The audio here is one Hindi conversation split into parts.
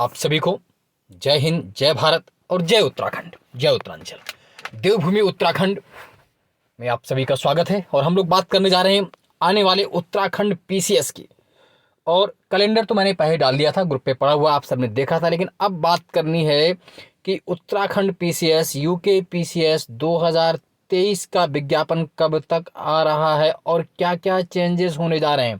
आप सभी को जय हिंद, जय भारत और जय उत्तराखंड, जय उत्तरांचल। देवभूमि उत्तराखंड में आप सभी का स्वागत है और हम लोग बात करने जा रहे हैं आने वाले उत्तराखंड पीसीएस की। और कैलेंडर तो मैंने पहले डाल दिया था, ग्रुप पे पड़ा हुआ, आप सबने देखा था। लेकिन अब बात करनी है कि उत्तराखंड पीसीएस, यूके पीसीएस 2023 का विज्ञापन कब तक आ रहा है और क्या क्या चेंजेस होने जा रहे हैं।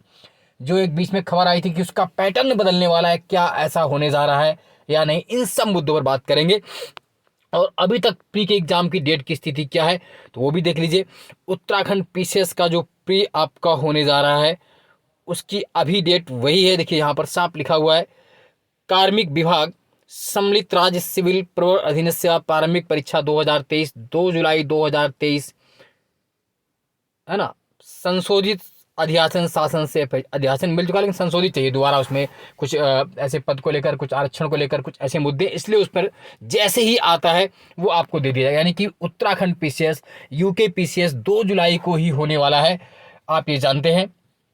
जो एक बीच में खबर आई थी कि उसका पैटर्न बदलने वाला है, क्या ऐसा होने जा रहा है या नहीं, इन सब मुद्दों पर बात करेंगे। और अभी तक प्री के एग्जाम की डेट की स्थिति क्या है तो वो भी देख लीजिए। उत्तराखंड पीसीएस का जो प्री आपका होने जा रहा है उसकी अभी डेट वही है, देखिए यहाँ पर साफ लिखा हुआ है। कार्मिक विभाग सम्मिलित राज्य सिविल प्रवर अधीन प्रारंभिक परीक्षा 2023 2 जुलाई 2023 है ना। संशोधित अध्यासन शासन से अध्यासन मिल चुका, लेकिन संशोधित चाहिए दोबारा। उसमें कुछ ऐसे पद को लेकर, कुछ आरक्षण को लेकर, कुछ ऐसे मुद्दे, इसलिए उस पर जैसे ही आता है वो आपको दे दिया जाएगा। यानी कि उत्तराखंड पीसीएस, यूके पीसीएस 2 जुलाई को ही होने वाला है, आप ये जानते हैं।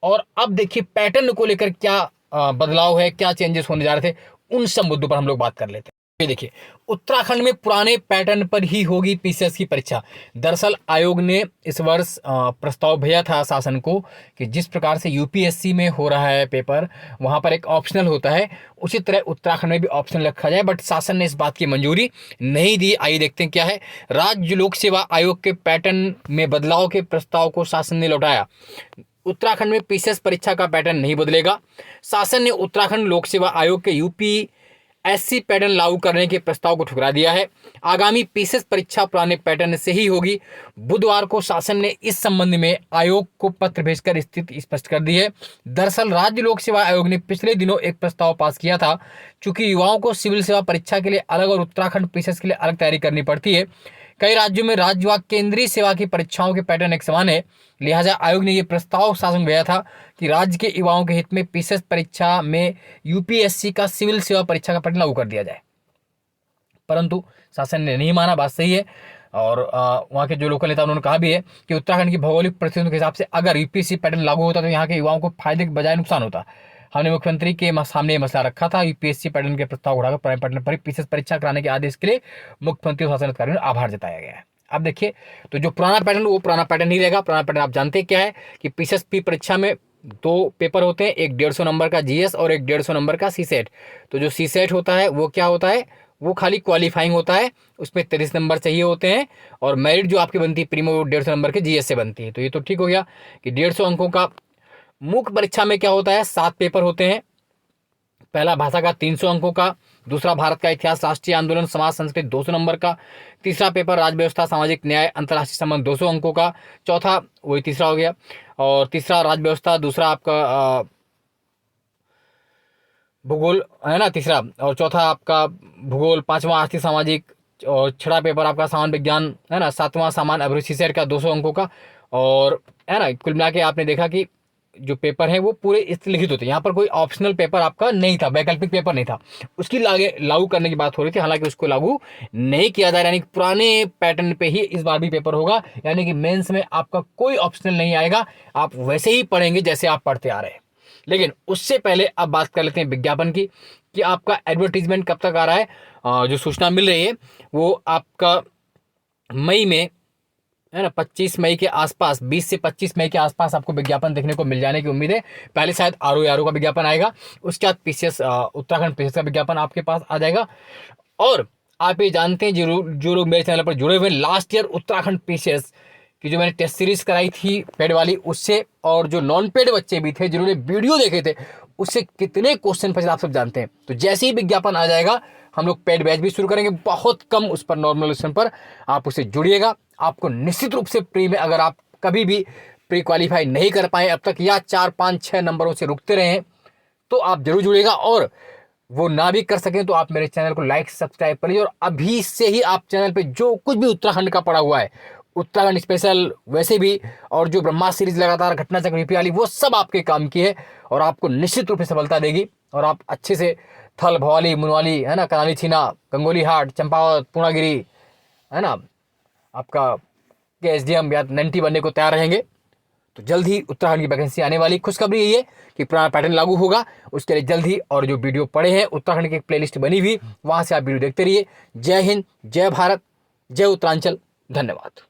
और अब देखिए पैटर्न को लेकर क्या बदलाव है, क्या चेंजेस होने जा रहे थे, उन सब मुद्दों पर हम लोग बात कर लेते हैं। ये देखिए, उत्तराखंड में पुराने पैटर्न पर ही होगी पीसीएस की परीक्षा। दरअसल आयोग ने इस वर्ष प्रस्ताव भेजा था शासन को कि जिस प्रकार से यूपीएससी में हो रहा है पेपर, वहां पर एक ऑप्शनल होता है, उसी तरह उत्तराखंड में भी ऑप्शनल रखा जाए। बट शासन ने इस बात की मंजूरी नहीं दी। आइए देखते हैं क्या है। राज्य लोक सेवा आयोग के पैटर्न में बदलाव के प्रस्ताव को शासन ने लौटाया। उत्तराखंड में पीसीएस परीक्षा का पैटर्न नहीं बदलेगा। शासन ने उत्तराखंड लोक सेवा आयोग के यूपीएससी पैटर्न लागू करने के प्रस्ताव को ठुकरा दिया है। आगामी पीसीएस परीक्षा पुराने पैटर्न से ही होगी। बुधवार को शासन ने इस संबंध में आयोग को पत्र भेजकर स्थिति स्पष्ट कर दी है। दरअसल राज्य लोक सेवा आयोग ने पिछले दिनों एक प्रस्ताव पास किया था। चूंकि युवाओं को सिविल सेवा परीक्षा के लिए अलग और उत्तराखंड पीसीएस के लिए अलग तैयारी करनी पड़ती है, कई राज्यों में राज्य व केंद्रीय सेवा की परीक्षाओं के पैटर्न एक समान है, लिहाजा आयोग ने यह प्रस्ताव शासन भेजा था कि राज्य के युवाओं के हित में पीसीएस परीक्षा में यूपीएससी का सिविल सेवा परीक्षा का पैटर्न लागू कर दिया जाए। परंतु शासन ने नहीं माना, बात सही है। और वहाँ के जो लोकल नेता उन्होंने कहा भी है कि उत्तराखंड की भौगोलिक परिस्थितियों के हिसाब से अगर यूपीएससी पैटर्न लागू होता तो यहाँ के युवाओं को फायदे के बजाय नुकसान होता। हमने मुख्यमंत्री के सामने ये मसला रखा था। यूपीएससी पैटर्न के प्रस्ताव उठाकर पुराने पैटर्न पर पीसीएस परीक्षा कराने के आदेश के लिए मुख्यमंत्री और शासन अधिकारियों ने आभार जताया गया है। अब देखिए, तो जो पुराना पैटर्न वो पुराना पैटर्न ही रहेगा। पुराना पैटर्न आप जानते हैं क्या है कि पीसीएस परीक्षा में 2 पेपर होते हैं, एक 150 नंबर का जीएस और एक 150 नंबर का सीसेट। तो जो सीसेट होता है वो क्या होता है, वो खाली क्वालिफाइंग होता है, उसमें 33 नंबर चाहिए होते हैं। और मेरिट जो आपकी बनती है प्रीमो, वो 150 नंबर के जीएस से बनती है। तो ये तो ठीक हो गया कि 150 अंकों का। मुख्य परीक्षा में क्या होता है, 7 पेपर होते हैं। पहला भाषा का 300 अंकों का, दूसरा भारत का इतिहास, राष्ट्रीय आंदोलन, समाज संस्कृति 200 नंबर का, तीसरा पेपर राज्य व्यवस्था, सामाजिक न्याय, अंतर्राष्ट्रीय संबंध 200 अंकों का, चौथा वही तीसरा हो गया, और तीसरा राज्य व्यवस्था, दूसरा आपका भूगोल है ना तीसरा, और चौथा आपका भूगोल, पांचवा आर्थिक सामाजिक, और छठा पेपर आपका सामान्य विज्ञान है ना, सातवां सामान्य अभिरुचि सेट का 200 अंकों का। और है ना, कुल मिला के आपने देखा कि जो पेपर हैं वो पूरे इस लिखित होते हैं। यहाँ पर कोई ऑप्शनल पेपर आपका नहीं था, वैकल्पिक पेपर नहीं था। उसकी लागू करने की बात हो रही थी, हालांकि उसको लागू नहीं किया जा रहा, यानी पुराने पैटर्न पे ही इस बार भी पेपर होगा। यानी कि मेंस में आपका कोई ऑप्शनल नहीं आएगा, आप वैसे ही पढ़ेंगे जैसे आप पढ़ते आ रहे हैं। लेकिन उससे पहले अब बात कर लेते हैं विज्ञापन की कि आपका एडवर्टीजमेंट कब तक आ रहा है। जो सूचना मिल रही है वो आपका मई में है ना, 25 मई के आसपास, 20 से 25 मई के आसपास आपको विज्ञापन देखने को मिल जाने की उम्मीद है। पहले शायद आरओ का विज्ञापन आएगा, उसके बाद पीसीएस उत्तराखंड पीसीएस का विज्ञापन आपके पास आ जाएगा। और आप ये जानते हैं जो लोग मेरे चैनल पर जुड़े हुए, लास्ट ईयर उत्तराखंड पीसीएस कि जो मैंने टेस्ट सीरीज कराई थी पेड वाली, उससे और जो नॉन पेड बच्चे भी थे जिन्होंने वीडियो देखे थे, उससे कितने क्वेश्चन फंसे आप सब जानते हैं। तो जैसे ही विज्ञापन आ जाएगा हम लोग पेड बैच भी शुरू करेंगे, बहुत कम उस पर नॉर्मल क्वेश्चन पर, आप उससे जुड़िएगा। आपको निश्चित रूप से प्री में, अगर आप कभी भी प्री क्वालिफाई नहीं कर पाए अब तक या 4, 5, 6 नंबरों से रुकते रहे हैं, तो आप जरूर जुड़िएगा। और वो ना भी कर सकें तो आप मेरे चैनल को लाइक सब्सक्राइब कर लीजिए। और अभी से ही आप चैनल पे जो कुछ भी उत्तराखंड का पड़ा हुआ है, उत्तराखंड स्पेशल वैसे भी, और जो ब्रह्मास्त्र सीरीज लगातार, घटना चक्र यूपी वाली, वो सब आपके काम की है और आपको निश्चित रूप से सफलता देगी। और आप अच्छे से थल, भवाली, मुनवाली है ना, कराली, छीना, गंगोली हाट, चंपावत, पूर्णागिरी है ना, आपका के एसडीएम या नंटी बनने को तैयार रहेंगे। तो जल्द ही उत्तराखंड की वैकेंसी आने वाली। खुशखबरी यही है कि पुराना पैटर्न लागू होगा, उसके लिए जल्द ही। और जो वीडियो पड़े हैं उत्तराखंड की एक प्लेलिस्ट बनी हुई, वहां से आप वीडियो देखते रहिए। जय हिंद, जय भारत, जय उत्तरांचल। धन्यवाद।